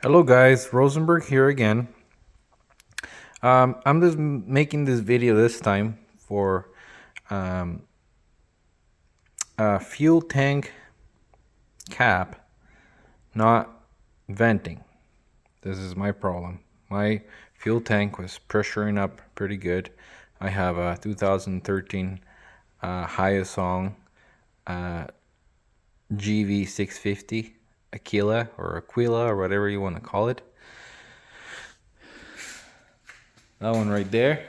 Hello guys, Rosenberg here again. I'm just making this video this time for um, a fuel tank cap not venting. This is my problem. My fuel tank was pressuring up pretty good. I have a 2013 Hyosung uh, GV650 Aquila or whatever you want to call it. That one right there.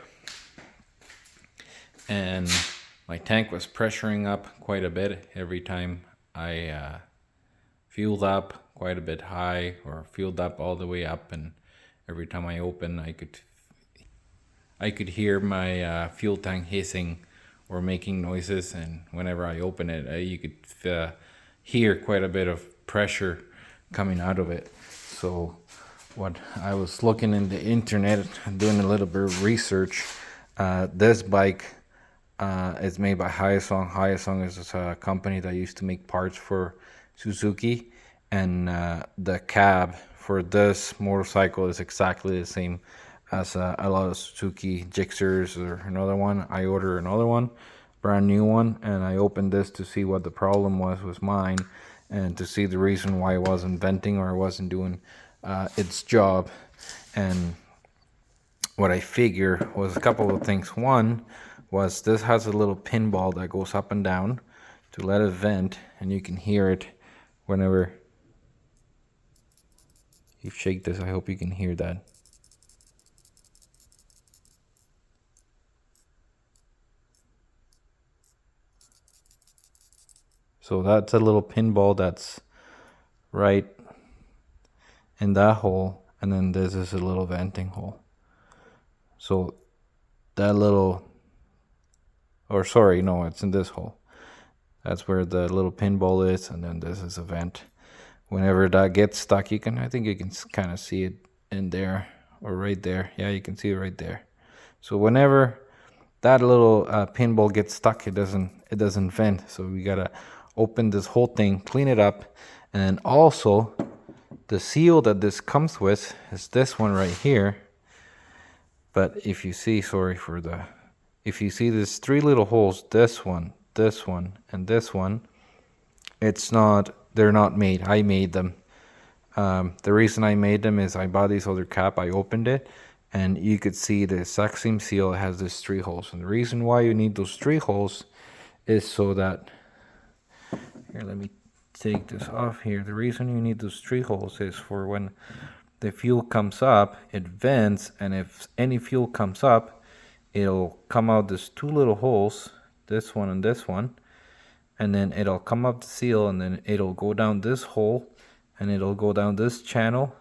And my tank was pressuring up quite a bit every time I fueled up quite a bit high or fueled up all the way up, and every time I opened I could hear my fuel tank hissing or making noises, and whenever I open it you could hear quite a bit of pressure coming out of it. So what I was looking in the internet and doing a little bit of research, this bike is made by Hyosung. Hyosung is a company that used to make parts for Suzuki, and the cab for this motorcycle is exactly the same as a lot of Suzuki Gixxers or another one. I ordered another one, brand new one, and I opened this to see what the problem was with mine and to see the reason why it wasn't venting or it wasn't doing its job. And what I figure was a couple of things. One was this has a little pinball that goes up and down to let it vent, and you can hear it whenever you shake this. I hope you can hear that. So that's a little pinball that's right in that hole, and then this is a little venting hole. So that little, or sorry, no, it's in this hole. That's where the little pinball is, and then this is a vent. Whenever that gets stuck, I think you can kind of see it in there or right there. Yeah, you can see it right there. So whenever that little pinball gets stuck, it doesn't vent. So we gotta open this whole thing, clean it up, and then also the seal that this comes with is this one right here. But if you see, if you see these three little holes, this one, and this one, they're not made. I made them. The reason I made them is I bought this other cap, I opened it, and you could see the exact same seal has these three holes. And the reason why you need those three holes is so that, here, let me take this off here. The reason you need those three holes is for when the fuel comes up, it vents, and if any fuel comes up, it'll come out these two little holes, this one and this one, and then it'll come up the seal, and then it'll go down this hole, and it'll go down this channel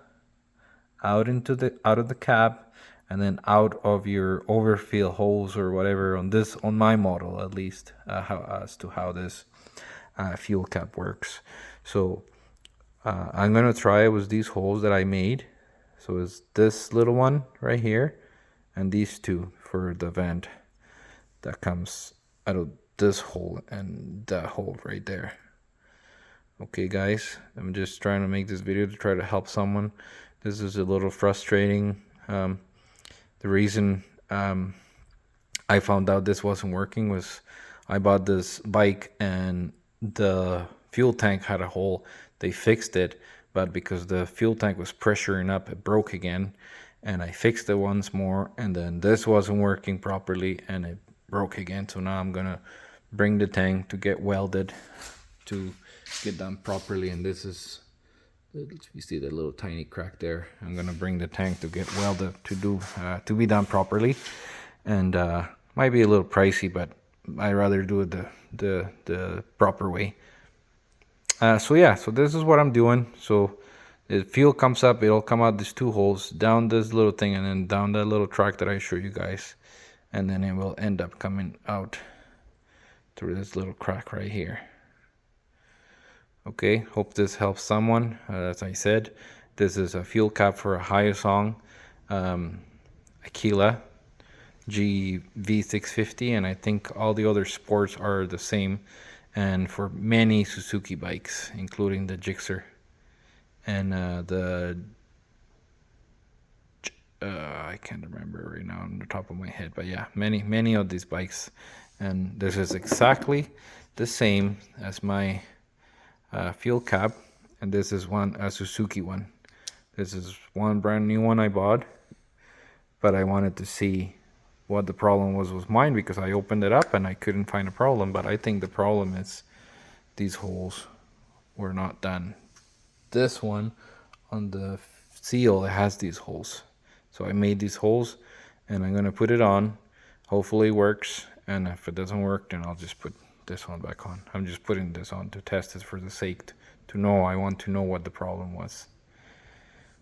out of the cab, and then out of your overfill holes or whatever on my model at least, as to how this fuel cap works. So I'm gonna try it with these holes that I made. So it's this little one right here, and these two for the vent that comes out of this hole and that hole right there. Okay guys, I'm just trying to make this video to try to help someone. This is a little frustrating. The reason I found out this wasn't working was I bought this bike and the fuel tank had a hole. They fixed it, but because the fuel tank was pressuring up, it broke again, and I fixed it once more, and then this wasn't working properly and it broke again. So now I'm gonna bring the tank to get welded to get done properly, and this is, you see the little tiny crack there. I'm gonna bring the tank to get welded to be done properly, and might be a little pricey, but I rather do it the proper way. So yeah, so this is what I'm doing. So the fuel comes up, it'll come out these two holes, down this little thing, and then down that little track that I showed you guys, and then it will end up coming out through this little crack right here. Okay, hope this helps someone. As I said, this is a fuel cap for a Hyosung Aquila GV650, and I think all the other sports are the same, and for many Suzuki bikes, including the Gixxer and the I can't remember right now on the top of my head, but yeah, many of these bikes, and this is exactly the same as my fuel cap, and this is a Suzuki one. This is one brand new one I bought, but I wanted to see what the problem was with mine because I opened it up and I couldn't find a problem. But I think the problem is these holes were not done. This one on the seal, it has these holes. So I made these holes and I'm gonna put it on. Hopefully it works, and if it doesn't work, then I'll just put this one back on. I'm just putting this on to test it for the sake to know. I want to know what the problem was.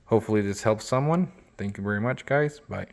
Hopefully this helps someone. Thank you very much, guys. Bye.